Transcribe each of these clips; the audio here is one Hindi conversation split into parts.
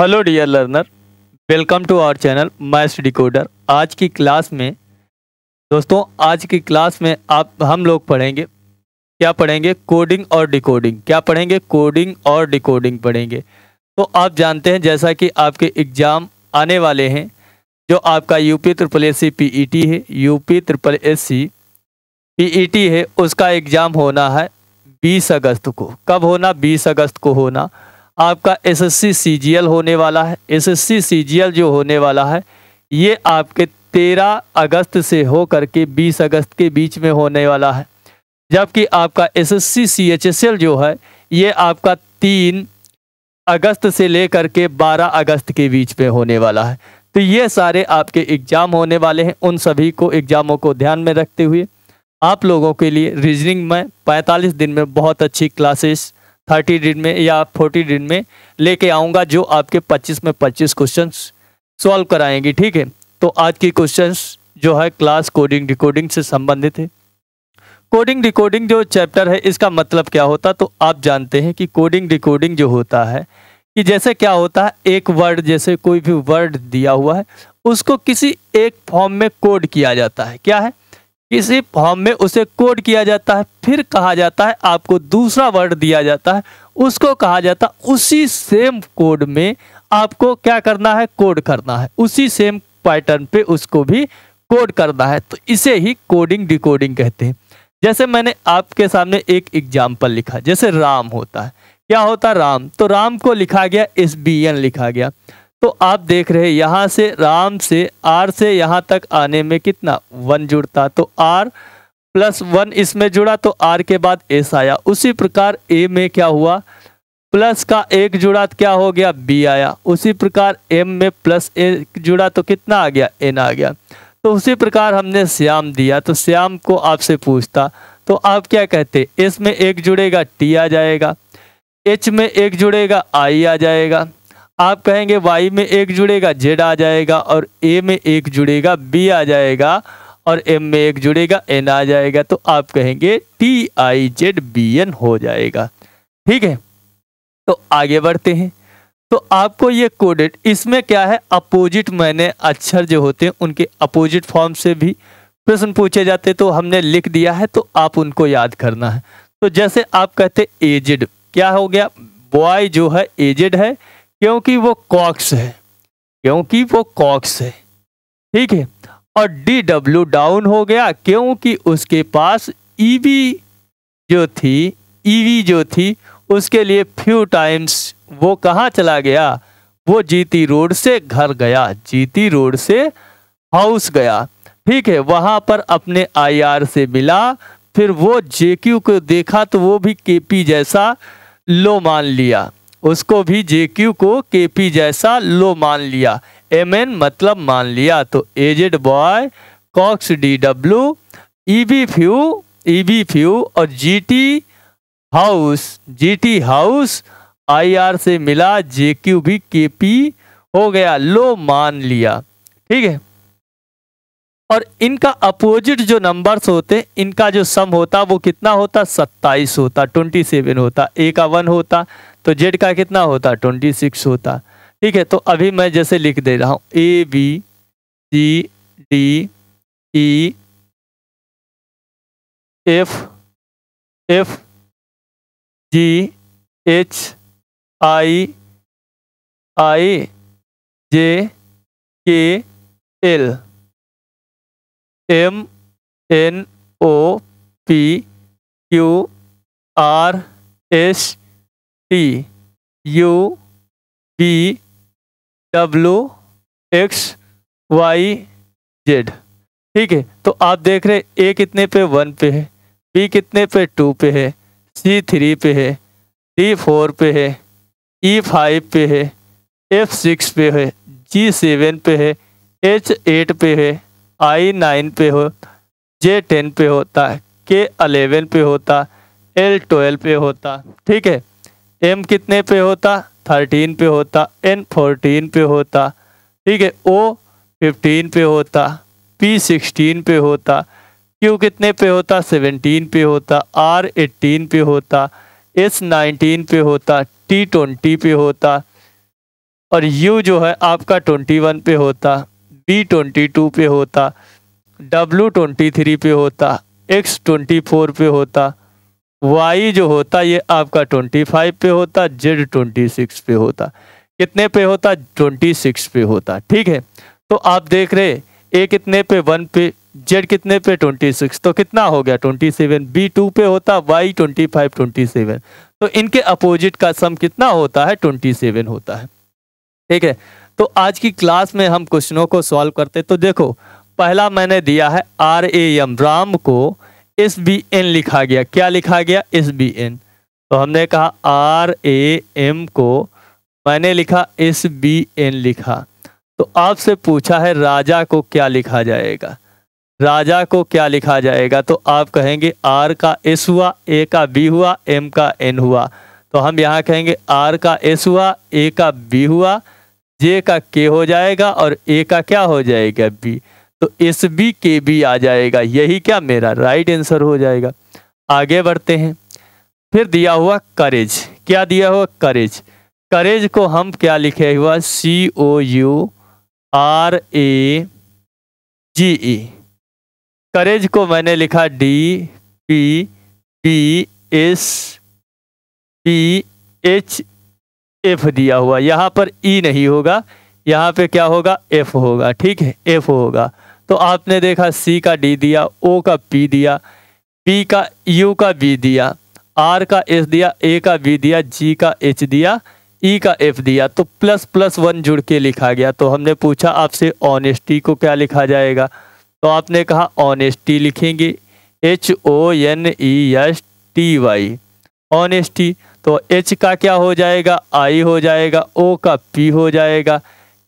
Hello dear learner, welcome to our channel maths decoder. आज की क्लास में दोस्तों आज की क्लास में हम लोग पढ़ेंगे, क्या पढ़ेंगे? कोडिंग और डिकोडिंग। क्या पढ़ेंगे? कोडिंग और डिकोडिंग पढ़ेंगे। तो आप जानते हैं जैसा कि आपके एग्ज़ाम आने वाले हैं, जो आपका UP triple S C PET है, UP triple S C PET है, उसका एग्ज़ाम होना है 20 अगस्त को। कब होना? 20 अगस्त को होना। आपका एसएससी सीजीएल होने वाला है। एसएससी सीजीएल जो होने वाला है ये आपके 13 अगस्त से हो करके 20 अगस्त के बीच में होने वाला है। जबकि आपका एसएससी सीएचएसएल जो है ये आपका 3 अगस्त से लेकर के 12 अगस्त के बीच में होने वाला है। तो ये सारे आपके एग्ज़ाम होने वाले हैं। उन सभी को एग्ज़ामों को ध्यान में रखते हुए आप लोगों के लिए रीजनिंग में 45 दिन में बहुत अच्छी क्लासेस 30 दिन में या 40 दिन में लेके आऊँगा, जो आपके 25 में 25 क्वेश्चंस सॉल्व कराएंगी। ठीक है, तो आज की क्वेश्चंस जो है क्लास कोडिंग डिकोडिंग से संबंधित है। कोडिंग डिकोडिंग जो चैप्टर है इसका मतलब क्या होता, तो आप जानते हैं कि कोडिंग डिकोडिंग जो होता है कि जैसे क्या होता है, एक वर्ड, जैसे कोई भी वर्ड दिया हुआ है उसको किसी एक फॉर्म में कोड किया जाता है। क्या है? किसी फॉर्म में उसे कोड किया जाता है। फिर कहा जाता है आपको दूसरा वर्ड दिया जाता है, उसको कहा जाता है उसी सेम कोड में आपको क्या करना है? कोड करना है। उसी सेम पैटर्न पे उसको भी कोड करना है। तो इसे ही कोडिंग डिकोडिंग कहते हैं। जैसे मैंने आपके सामने एक एग्जाम्पल लिखा, जैसे राम होता है। क्या होता है? राम। तो राम को लिखा गया SBN लिखा गया। तो आप देख रहे हैं यहाँ से राम से R से यहाँ तक आने में कितना 1 जुड़ता, तो R+1 इसमें जुड़ा, तो R के बाद S आया। उसी प्रकार A में क्या हुआ? प्लस का 1 जुड़ा तो क्या हो गया? B आया। उसी प्रकार M में +1 जुड़ा तो कितना आ गया? N आ गया। तो उसी प्रकार हमने श्याम दिया, तो श्याम को आपसे पूछता तो आप क्या कहते? S में 1 जुड़ेगा T आ जाएगा, H में 1 जुड़ेगा I आ जाएगा, आप कहेंगे Y में 1 जुड़ेगा Z आ जाएगा, और A में 1 जुड़ेगा B आ जाएगा, और M में 1 जुड़ेगा N आ जाएगा। तो आप कहेंगे TIZBN हो जाएगा। ठीक है, तो आगे बढ़ते हैं। तो आपको ये कोडेड, इसमें क्या है? अपोजिट, मैंने अक्षर जो होते हैं उनके अपोजिट फॉर्म से भी प्रश्न पूछे जाते, तो हमने लिख दिया है, तो आप उनको याद करना है। तो जैसे आप कहते एजेड, क्या हो गया? बॉय जो है एजेड है क्योंकि वो कॉक्स है, क्योंकि वो कॉक्स है। ठीक है, और DW डाउन हो गया क्योंकि उसके पास ईवी जो थी उसके लिए फ्यू टाइम्स वो कहाँ चला गया? वो जीटी रोड से घर गया, जीटी रोड से हाउस गया। ठीक है, वहां पर अपने IR से मिला, फिर वो JQ को देखा तो वो भी KP जैसा लो मान लिया, उसको भी JQ को KP जैसा लो मान लिया। MN मतलब मान लिया। तो A Z B Y C X DW EB F U और GT हाउस IR से मिला, JQ भी KP हो गया, लो मान लिया। ठीक है, और इनका अपोजिट जो नंबर्स होते, इनका जो सम होता वो कितना होता? 27 होता, 27 होता। A का 1 होता तो Z का कितना होता? 26 होता। ठीक है, तो अभी मैं जैसे लिख दे रहा हूँ ABCDEF GHIJKL MNOPQRSTUVWXYZ। ठीक है, तो आप देख रहे A कितने पे? 1 पे है, B कितने पे? 2 पे है, C 3 पे है, D 4 पे है, E 5 पे है, F 6 पे है, G 7 पे है, H 8 पे है, I 9 पे हो, J 10 पे होता, K 11 पे होता, L 12 पे होता। ठीक है, M कितने पे होता? 13 पे होता, N 14 पे होता। ठीक है, O 15 पे होता, P 16 पे होता, Q कितने पे होता? 17 पे होता, R 18 पे होता, S 19 पे होता, T 20 पे होता, और U जो है आपका 21 पे होता, B 22 पे होता, W 23 पे होता, X 24 पे होता, Y जो होता ये आपका 25 पे होता, Z 26 पे होता। कितने पे होता? 26 पे होता। ठीक है, तो आप देख रहे A कितने पे? 1 पे, Z कितने पे? 26, तो कितना हो गया? 27। B 2 पे होता, Y 25 27, तो इनके अपोजिट का सम कितना होता है? 27 होता है। ठीक है, तो आज की क्लास में हम क्वेश्चनों को सॉल्व करते। तो देखो, पहला मैंने दिया है RAM, राम को SBN लिखा गया। क्या लिखा गया? SBN। तो हमने कहा RAM को मैंने लिखा SBN लिखा। तो आपसे पूछा है राजा को क्या लिखा जाएगा? राजा को क्या लिखा जाएगा? तो आप कहेंगे R का S हुआ, A का B हुआ, M का N हुआ। तो हम यहाँ कहेंगे R का S हुआ, A का B हुआ, J का K हो जाएगा और A का क्या हो जाएगा? B। तो SBKB आ जाएगा। यही क्या मेरा राइट आंसर हो जाएगा। आगे बढ़ते हैं। फिर दिया हुआ करेज। क्या दिया हुआ? करेज। करेज को हम क्या लिखे हुआ? COURAGE। करेज को मैंने लिखा DPPSPHF दिया हुआ। यहाँ पर E नहीं होगा, यहाँ पे क्या होगा? F होगा। ठीक है, F होगा। तो आपने देखा C का D दिया, O का P दिया, P का U का B दिया, R का S दिया, A का B दिया, G का H दिया, E का F दिया। तो ++1 जुड़ के लिखा गया। तो हमने पूछा आपसे ऑनेस्टी को क्या लिखा जाएगा? तो आपने कहा ऑनेस्टी लिखेंगे, HONESTY, ऑनेस्टी। तो H का क्या हो जाएगा? I हो जाएगा, O का P हो जाएगा,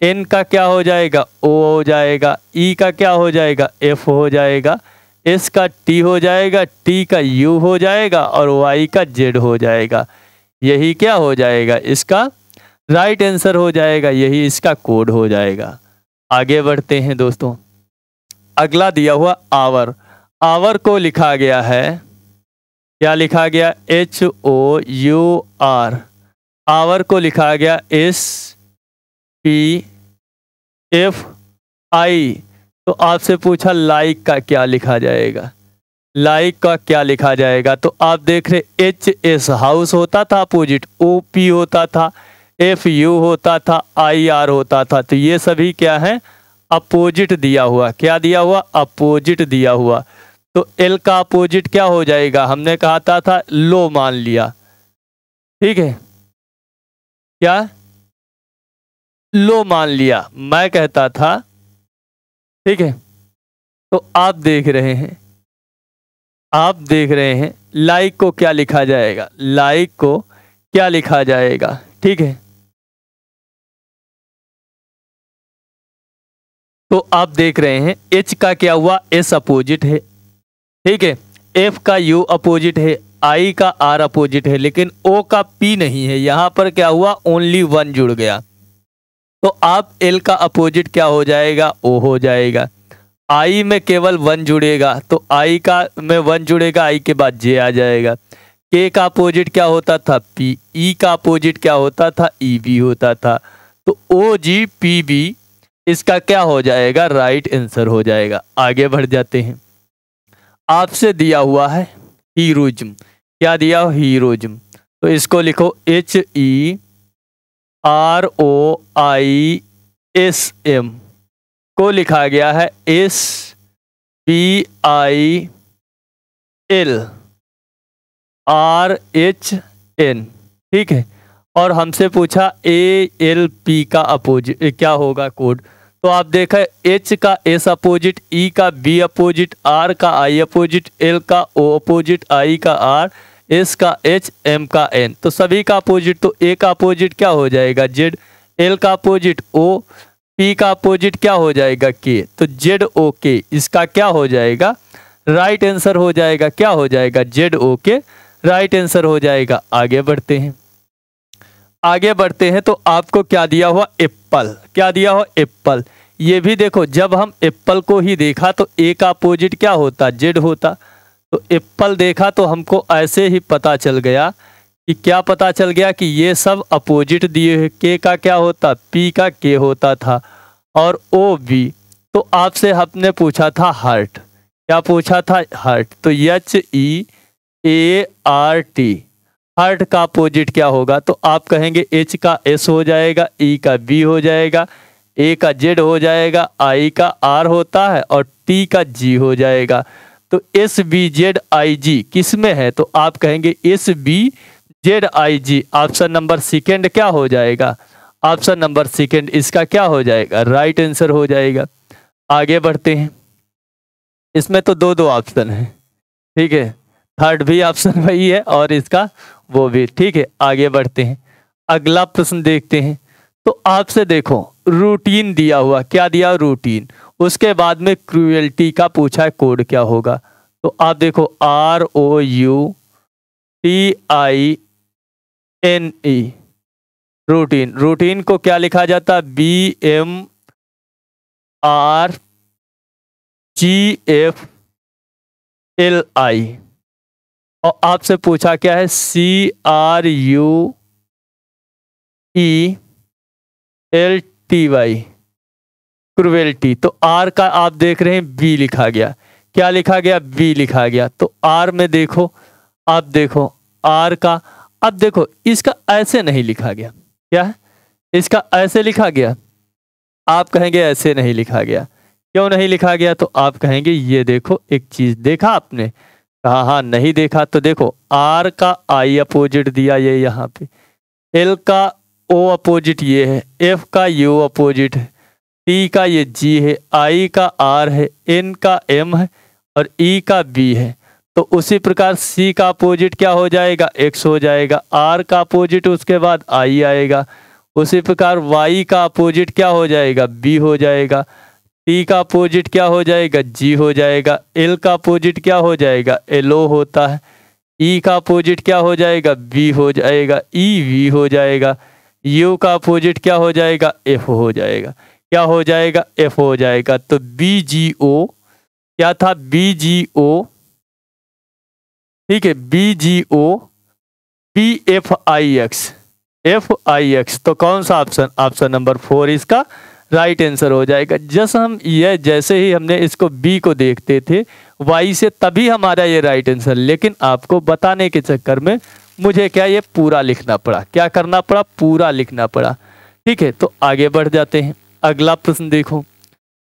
N का क्या हो जाएगा? O हो जाएगा, E का क्या हो जाएगा? F हो जाएगा, S का T हो जाएगा, T का U हो जाएगा और Y का Z हो जाएगा। यही क्या हो जाएगा? इसका राइट आंसर हो जाएगा। यही इसका कोड हो जाएगा। आगे बढ़ते हैं दोस्तों। अगला दिया हुआ आवर। आवर को लिखा गया है, क्या लिखा गया? HOUR। आवर को लिखा गया SPFI। तो आपसे पूछा लाइक का क्या लिखा जाएगा? लाइक का क्या लिखा जाएगा? तो आप देख रहे HS हाउस होता था अपोजिट, OP होता था, FU होता था, IR होता था। तो ये सभी क्या है? अपोजिट दिया हुआ। क्या दिया हुआ? अपोजिट दिया हुआ। तो L का अपोजिट क्या हो जाएगा? हमने कहा था लो मान लिया। ठीक है, क्या? लो मान लिया मैं कहता था। ठीक है, तो आप देख रहे हैं लाइक को क्या लिखा जाएगा? लाइक को क्या लिखा जाएगा? ठीक है, तो आप देख रहे हैं H का क्या हुआ? S अपोजिट है। ठीक है, F का U अपोजिट है, I का R अपोजिट है, लेकिन O का P नहीं है। यहाँ पर क्या हुआ? ओनली 1 जुड़ गया। तो आप L का अपोजिट क्या हो जाएगा? O हो जाएगा। I में केवल 1 जुड़ेगा, तो I का में 1 जुड़ेगा, I के बाद J आ जाएगा। K का अपोजिट क्या होता था? P। E का अपोजिट क्या होता था? EB होता था। तो OGPB इसका क्या हो जाएगा? राइट आंसर हो जाएगा। आगे बढ़ जाते हैं। आपसे दिया हुआ है हीरोइज्म। क्या दिया हो? हीरोइज्म। तो इसको लिखो HEROISM को लिखा गया है SBILRHN। ठीक है, और हमसे पूछा ALP का अपोजिट क्या होगा कोड? तो आप देखा H का S अपोजिट, E का B अपोजिट, R का I अपोजिट, L का O अपोजिट, I का R, S का H, M का N। तो सभी का अपोजिट। तो A का अपोजिट क्या हो जाएगा? Z। L का अपोजिट O, P का अपोजिट क्या हो जाएगा? K। तो ZOK इसका क्या हो जाएगा? राइट आंसर हो जाएगा। क्या हो जाएगा? ZOK राइट आंसर हो जाएगा। आगे बढ़ते हैं। आगे बढ़ते हैं तो आपको क्या दिया हुआ? एप्पल। क्या दिया हुआ? एप्पल। ये भी देखो, जब हम एप्पल को ही देखा तो A का अपोजिट क्या होता? Z होता। तो एप्पल देखा तो हमको ऐसे ही पता चल गया कि क्या पता चल गया कि ये सब अपोजिट दिए हुए, के का क्या होता, पी का के होता था और ओ बी। तो आपसे हमने पूछा था हर्ट, क्या पूछा था, हर्ट। तो HEART, हर्ट का अपोजिट क्या होगा, तो आप कहेंगे H का S हो जाएगा, E का B हो जाएगा, A का Z हो जाएगा, I का R होता है और T का G हो जाएगा। तो SBZIG किस में है, तो आप कहेंगे SBZIG। ऑप्शन नंबर सेकेंड क्या हो जाएगा, ऑप्शन नंबर सेकेंड इसका क्या हो जाएगा, राइट आंसर हो जाएगा। आगे बढ़ते हैं, इसमें तो दो दो ऑप्शन है, ठीक है, थर्ड भी ऑप्शन वही है और इसका वो भी, ठीक है। आगे बढ़ते हैं, अगला प्रश्न देखते हैं। तो आपसे देखो रूटीन दिया हुआ, क्या दिया, रूटीन, उसके बाद में क्रूएल्टी का पूछा है, कोड क्या होगा। तो आप देखो ROUTINE, रूटीन, रूटीन को क्या लिखा जाता है, BMRGFLI। और आपसे पूछा क्या है, CRUELTY, क्रूएल्टी। तो आर का आप देख रहे हैं बी लिखा गया, क्या लिखा गया, बी लिखा गया। तो आर में देखो, आप देखो आर का, अब देखो इसका ऐसे नहीं लिखा गया, क्या है, इसका ऐसे लिखा गया, आप कहेंगे ऐसे नहीं लिखा गया, क्यों नहीं लिखा गया, तो आप कहेंगे ये देखो एक चीज देखा आपने, कहा हाँ नहीं देखा। तो देखो आर का आई अपोजिट दिया ये यहाँ पे, एल का ओ अपोजिट ये है, एफ का यू अपोजिट है, टी का ये जी है, आई का आर है, एन का एम है और ई का बी है। तो उसी प्रकार सी का अपोजिट क्या हो जाएगा, एक्स हो जाएगा, आर का अपोजिट उसके बाद आई आएगा, उसी प्रकार वाई का अपोजिट क्या हो जाएगा, बी हो जाएगा, टी का अपोजिट क्या हो जाएगा, जी हो जाएगा, एल का अपोजिट क्या हो जाएगा, एल ओ होता है, ई का अपोजिट क्या हो जाएगा, बी हो जाएगा, ई वी हो जाएगा, यू का अपोजिट क्या हो जाएगा, एफ हो जाएगा, क्या हो जाएगा, एफ हो जाएगा। तो बी जी ओ क्या था, बी जी ओ, ठीक है, बी जी ओ PFIX, FIX। तो कौन सा ऑप्शन, ऑप्शन नंबर 4 इसका राइट आंसर हो जाएगा। जैसे ही हमने इसको बी को देखते थे वाई से, तभी हमारा ये राइट आंसर, लेकिन आपको बताने के चक्कर में मुझे क्या ये पूरा लिखना पड़ा, क्या करना पड़ा, पूरा लिखना पड़ा, ठीक है। तो आगे बढ़ जाते हैं, अगला प्रश्न देखो।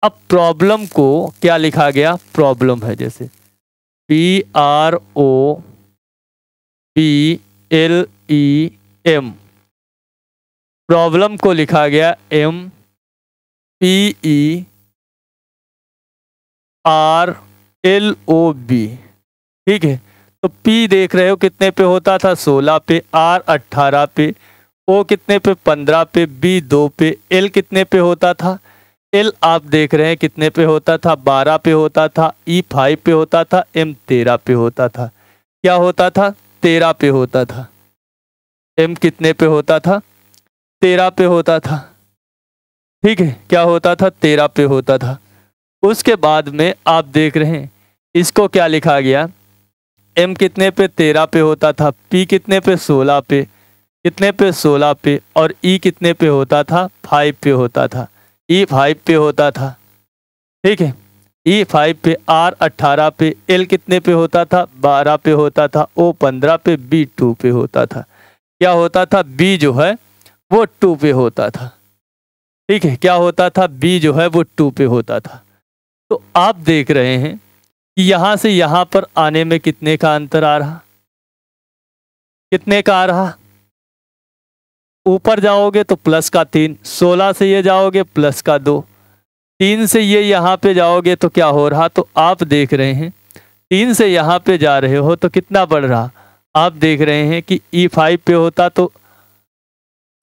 अब प्रॉब्लम को क्या लिखा गया, प्रॉब्लम है जैसे PROBLEM, प्रॉब्लम को लिखा गया MPERLOB, ठीक है। तो P देख रहे हो कितने पे होता था, 16 पे, R 18 पे, O कितने पे, 15 पे, B 2 पे, L कितने पे होता था, L आप देख रहे हैं कितने पे होता था, 12 पे होता था, E 5 पे होता था, M 13 पे होता था, क्या होता था, 13 पे होता था, M कितने पे होता था, 13 पे होता था, ठीक है, क्या होता था, 13 पे होता था। उसके बाद में आप देख रहे हैं इसको क्या लिखा गया, M कितने पे, 13 पे होता था, P कितने पे, 16 पे, कितने पे, 16 पे, और E कितने पे होता था, 5 पे होता था, E 5 पे होता था, ठीक है, E 5 पे, R 18 पे, L कितने पे होता था, 12 पे होता था, O 15 पे, B 2 पे होता था, क्या होता था, B जो है वो 2 पे होता था, ठीक है, क्या होता था, B जो है वो 2 पे होता था। तो आप देख रहे हैं कि यहां से यहां पर आने में कितने का अंतर आ रहा, कितने का आ रहा, ऊपर जाओगे तो प्लस का 3, 16 से ये जाओगे प्लस का 2, 3 से ये यहाँ पे जाओगे तो क्या हो रहा, तो आप देख रहे हैं 3 से यहाँ पे जा रहे हो तो कितना बढ़ रहा, आप देख रहे हैं कि E 5 पे होता तो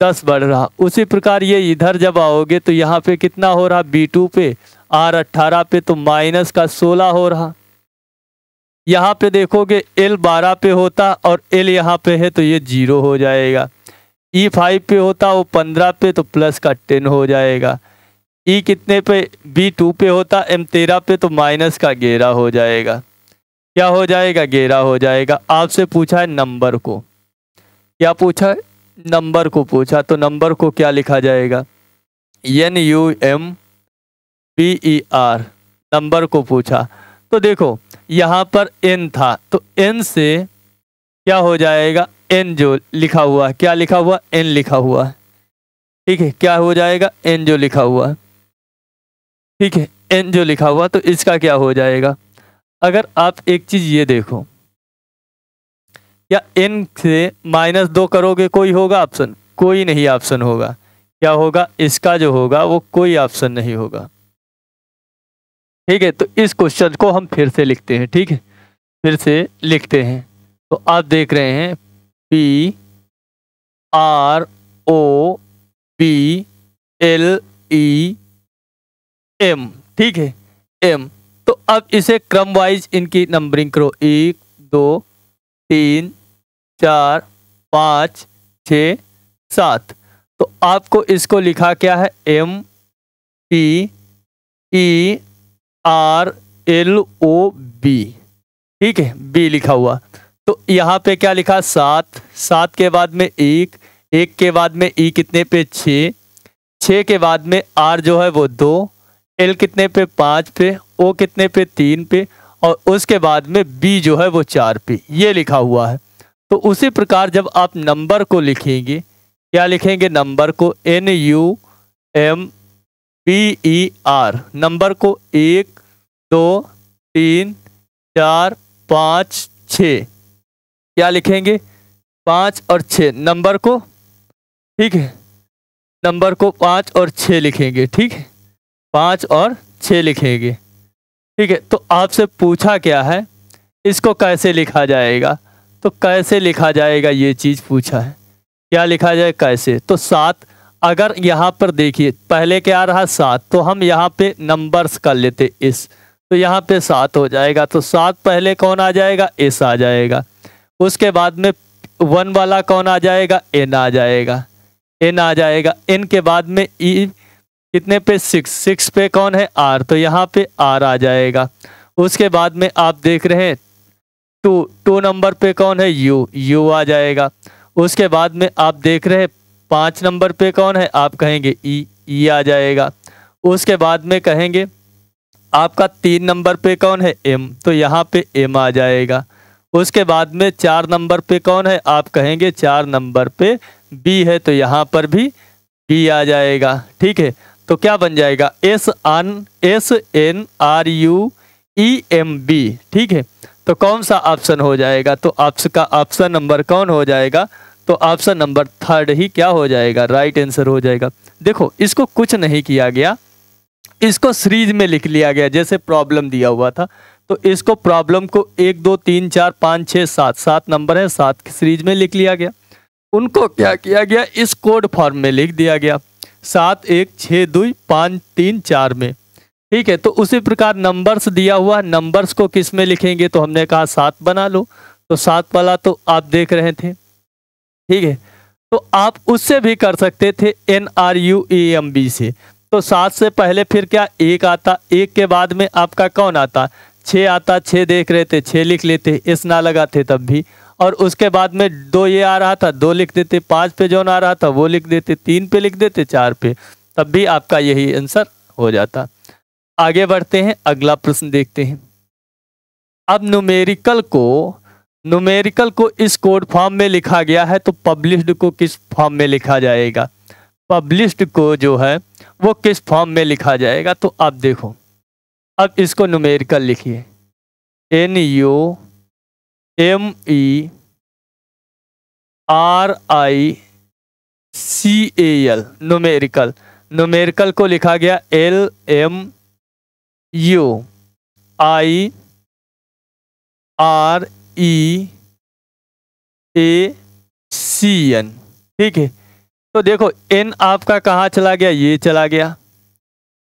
10 बढ़ रहा। उसी प्रकार ये इधर जब आओगे तो यहाँ पे कितना हो रहा, B 2 पे, R 18 पे, तो माइनस का 16 हो रहा। यहाँ पे देखोगे L 12 पे होता और L यहाँ पे है तो ये 0 हो जाएगा, E 5 पे होता वो 15 पे तो प्लस का 10 हो जाएगा, E कितने पे, B 2 पे होता, M 13 पे तो माइनस का 11 हो जाएगा, क्या हो जाएगा, 11 हो जाएगा। आपसे पूछा है नंबर को, क्या पूछा, नंबर को पूछा, तो नंबर को क्या लिखा जाएगा, NUMBER, नंबर को पूछा। तो देखो यहाँ पर n था, तो n से क्या हो जाएगा, n जो लिखा हुआ है, क्या लिखा हुआ, n लिखा हुआ है, ठीक है, क्या हो जाएगा, n जो लिखा हुआ है, ठीक है, n जो लिखा हुआ, तो इसका क्या हो जाएगा। अगर आप एक चीज ये देखो, या n से -2 करोगे कोई होगा ऑप्शन, कोई नहीं ऑप्शन होगा, क्या होगा, इसका जो होगा वो कोई ऑप्शन नहीं होगा, ठीक है। तो इस क्वेश्चन को हम फिर से लिखते हैं, ठीक है, फिर से लिखते हैं। तो आप देख रहे हैं PROBLEM, ठीक है, M। तो अब इसे क्रम वाइज इनकी नंबरिंग करो, 1 2 3 4 5 6 7। तो आपको इसको लिखा क्या है, MERLOB, ठीक है, B लिखा हुआ। तो यहाँ पे क्या लिखा, 7, 7 के बाद में 1, 1 के बाद में E कितने पे, 6, 6 के बाद में R जो है वो 2, L कितने पे, 5 पे, O कितने पे, 3 पे, और उसके बाद में B जो है वो 4 पे, ये लिखा हुआ है। तो उसी प्रकार जब आप नंबर को लिखेंगे, क्या लिखेंगे, नंबर को NUMBER, नंबर को 1 2 3 4 5 6, क्या लिखेंगे, 5 और 6 नंबर को, ठीक है, नंबर को 5 और 6 लिखेंगे, ठीक है, 5 और 6 लिखेंगे, ठीक है। तो आपसे पूछा क्या है, इसको कैसे लिखा जाएगा, तो कैसे लिखा जाएगा ये चीज पूछा है, क्या लिखा जाए, कैसे। तो 7, अगर यहाँ पर देखिए पहले क्या रहा 7, तो हम यहाँ पे नंबर्स कर लेते इस, तो यहाँ पे 7 हो जाएगा। तो 7 पहले कौन आ जाएगा, एस आ जाएगा, उसके बाद में 1 वाला कौन आ जाएगा, एन आ जाएगा, एन आ जाएगा, एन के बाद में ई कितने पे, 6, 6 पे कौन है, आर, तो यहाँ पे आर आ जाएगा। उसके बाद में आप देख रहे हैं 2 नंबर पे कौन है, यू, यू आ जाएगा। उसके बाद में आप देख रहे हैं 5 नंबर पे कौन है, आप कहेंगे ई, ई आ जाएगा। उसके बाद में कहेंगे आपका 3 नंबर पे कौन है, एम, तो यहाँ पे एम आ जाएगा। उसके बाद में 4 नंबर पे कौन है, आप कहेंगे 4 नंबर पे बी है, तो यहाँ पर भी बी आ जाएगा, ठीक है। तो क्या बन जाएगा, SNRUEMB, ठीक है। तो कौन सा ऑप्शन हो जाएगा, तो आपका ऑप्शन नंबर कौन हो जाएगा, तो ऑप्शन नंबर 3 ही क्या हो जाएगा, राइट आंसर हो जाएगा। देखो इसको कुछ नहीं किया गया, इसको सीरीज में लिख लिया गया, जैसे प्रॉब्लम दिया हुआ था, तो इसको प्रॉब्लम को 1 2 3 4 5 6 7, 7 नंबर है, 7 की सीरीज में लिख लिया गया। उनको क्या किया गया, इस कोड फॉर्म में लिख दिया गया, 7 1 6 2 5 3 4 में, ठीक है। तो उसी प्रकार नंबर्स दिया हुआ, नंबर्स को किस में लिखेंगे, तो हमने कहा 7 बना लो, तो 7 वाला तो आप देख रहे थे, ठीक है। तो आप उससे भी कर सकते थे NRUEMB से। तो 7 से पहले फिर क्या 1 आता, 1 के बाद में आपका कौन आता, 6 आता, 6 देख रहे थे, 6 लिख लेते, इस ना लगाते तब भी। और उसके बाद में 2 ये आ रहा था, 2 लिख देते, 5 पे जो आ रहा था वो लिख देते, 3 पे लिख देते, 4 पे, तब भी आपका यही आंसर हो जाता। आगे बढ़ते हैं, अगला प्रश्न देखते हैं। अब न्यूमेरिकल को इस कोड फॉर्म में लिखा गया है, तो पब्लिश्ड को किस फॉर्म में लिखा जाएगा, पब्लिश्ड को जो है वो किस फॉर्म में लिखा जाएगा। तो आप देखो, अब इसको न्यूमेरिकल लिखिए, NUMERICAL, न्यूमेरिकल, न्यूमेरिकल को लिखा गया LMUIREACN, ठीक है। तो देखो n आपका कहाँ चला गया, ये चला गया।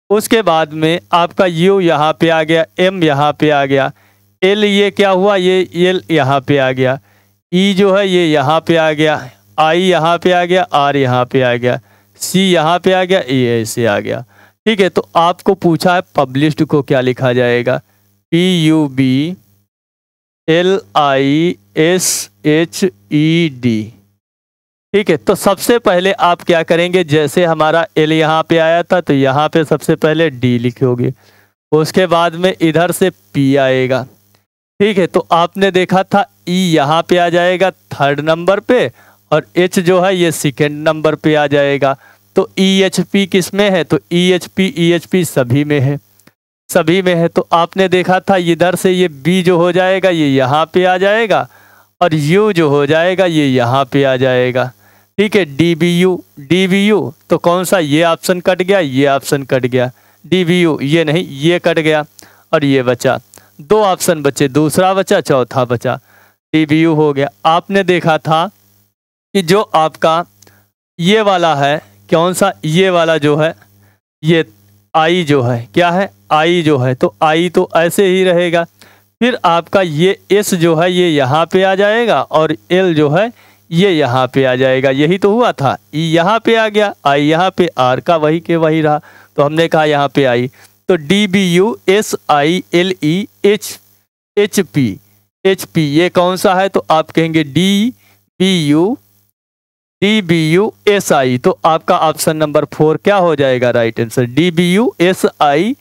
उसके बाद में आपका u यहाँ पे आ गया, m यहाँ पे आ गया, l ये क्या हुआ, ये l यहाँ पे आ गया, e जो है ये यहाँ पे आ गया, i यहाँ पे आ गया, r यहाँ पे आ गया, c यहाँ पे आ गया, e ऐसे आ गया, ठीक है। तो आपको पूछा है पब्लिश्ड को क्या लिखा जाएगा, PUBLISHED, ठीक है, तो सबसे पहले आप क्या करेंगे, जैसे हमारा एल यहाँ पे आया था तो यहाँ पे सबसे पहले डी लिखोगे, उसके बाद में इधर से पी आएगा। ठीक है, तो आपने देखा था ई यहाँ पे आ जाएगा थर्ड नंबर पे और एच जो है ये सेकेंड नंबर पे आ जाएगा। तो ई एच पी किस में है, तो ई एच पी सभी में है, सभी में है। तो आपने देखा था इधर से ये बी जो हो जाएगा ये यहाँ पे आ जाएगा और यू जो हो जाएगा ये यहाँ पे आ जाएगा। ठीक है, डी बी यू तो कौन सा, ये ऑप्शन कट गया, ये ऑप्शन कट गया, डी बी यू ये नहीं, ये कट गया और ये बचा, दो ऑप्शन बचे, दूसरा बचा चौथा बचा, डी बी यू हो गया। आपने देखा था कि जो आपका ये वाला है कौन सा, ये वाला जो है ये आई जो है क्या है, आई जो है, तो आई तो ऐसे ही रहेगा। फिर आपका ये एस जो है ये यहाँ पे आ जाएगा और एल जो है ये यहाँ पे आ जाएगा, यही तो हुआ था। ई यहाँ पे आ गया, आई यहाँ पे, आर का वही के वही रहा, तो हमने कहा यहाँ पे आई। तो D B U S I L E H P ये कौन सा है, तो आप कहेंगे D B U S I. तो आपका ऑप्शन नंबर 4 क्या हो जाएगा, right answer, D B U S I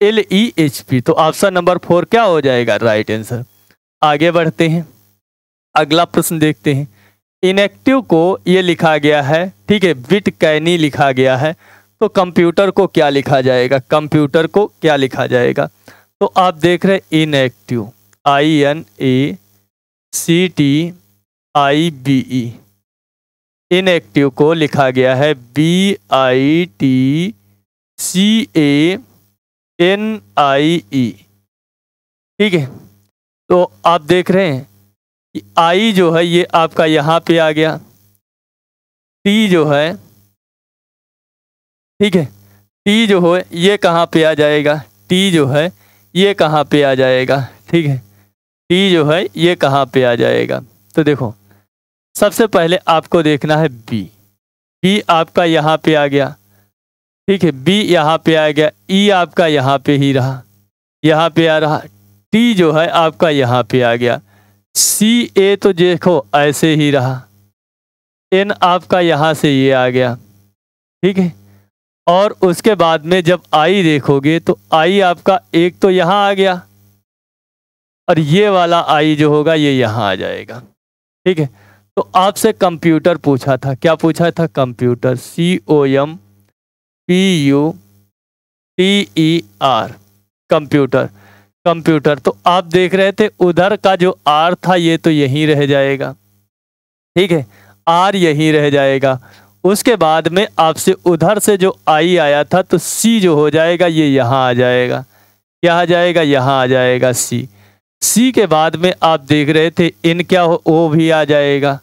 L E H P. तो ऑप्शन नंबर 4 क्या हो जाएगा, राइट आंसर। आगे बढ़ते हैं, अगला प्रश्न देखते हैं। इनएक्टिव को ये लिखा गया है, ठीक है, बिट कैनी लिखा गया है, तो कंप्यूटर को क्या लिखा जाएगा, कंप्यूटर को क्या लिखा जाएगा। तो आप देख रहे हैं इनएक्टिव, INACTIVE, इनएक्टिव को लिखा गया है BITCANIE। ठीक है, तो आप देख रहे हैं कि आई जो है ये आपका यहाँ पे आ गया, टी जो है, ठीक है, टी जो है ये कहाँ पे आ जाएगा, टी जो है ये कहाँ पे आ जाएगा, ठीक है, टी जो है ये कहाँ पे आ जाएगा। तो देखो सबसे पहले आपको देखना है बी आपका यहाँ पे आ गया, ठीक है, बी यहाँ पे आ गया, ई आपका यहाँ पे ही रहा, यहाँ पे आ रहा, टी जो है आपका यहाँ पे आ गया, सी ए तो देखो ऐसे ही रहा, एन आपका यहाँ से ये आ गया, ठीक है, और उसके बाद में जब आई देखोगे तो आई आपका एक तो यहाँ आ गया और ये वाला आई जो होगा ये यहाँ आ जाएगा। ठीक है, तो आपसे कंप्यूटर पूछा था, क्या पूछा था, कंप्यूटर, COMPUTER, कंप्यूटर, कंप्यूटर। तो आप देख रहे थे उधर का जो आर था ये तो यहीं रह जाएगा, ठीक है, आर यहीं रह जाएगा। उसके बाद में आपसे उधर से जो आई आया था तो सी जो हो जाएगा ये यहाँ आ जाएगा, क्या आ जाएगा, यहाँ आ जाएगा सी। सी के बाद में आप देख रहे थे इन क्या हो, ओ भी आ जाएगा,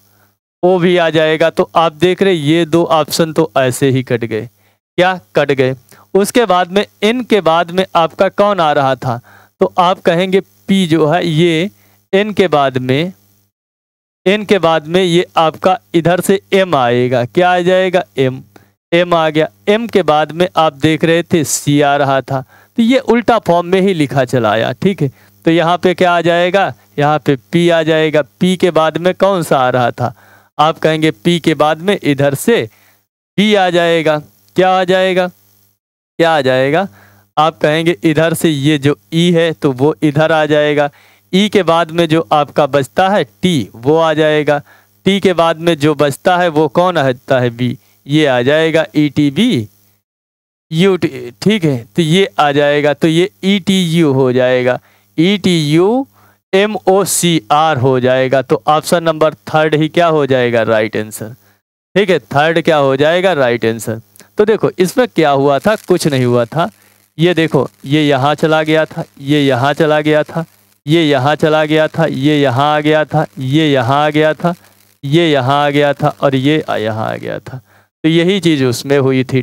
ओ भी आ जाएगा। तो आप देख रहे ये दो ऑप्शन तो ऐसे ही कट गए, क्या कट गए। उसके बाद में इन के बाद में आपका कौन आ रहा था, तो आप कहेंगे पी जो है ये एन के बाद में, एन के बाद में ये आपका इधर से एम आएगा, क्या आ जाएगा, एम, एम आ गया। एम के बाद में आप देख रहे थे सी आ रहा था, तो ये उल्टा फॉर्म में ही लिखा चला आया। ठीक है, तो यहाँ पे क्या आ जाएगा, यहाँ पे पी आ जाएगा। पी के बाद में कौन सा आ रहा था, आप कहेंगे पी के बाद में इधर से बी आ जाएगा, क्या आ जाएगा, क्या आ जाएगा, आप कहेंगे इधर से ये जो ई है तो वो इधर आ जाएगा। ई के बाद में जो आपका बचता है टी वो आ जाएगा, टी के बाद में जो बचता है वो कौन आता है, बी, ये आ जाएगा ETB यू, ठीक है, तो ये आ जाएगा, तो ये ETU हो जाएगा, ETUMOCR हो जाएगा। तो ऑप्शन नंबर 3 ही क्या हो जाएगा, राइट आंसर। ठीक है, 3 क्या हो जाएगा, राइट आंसर। तो देखो इसमें क्या हुआ था, कुछ नहीं हुआ था, ये देखो ये यहाँ चला गया था, ये यहाँ चला गया था, ये यहाँ चला गया था, ये यहाँ आ गया था, ये यहाँ आ गया था, ये यहाँ आ गया था और ये यहाँ आ गया था। तो यही चीज़ उसमें हुई थी।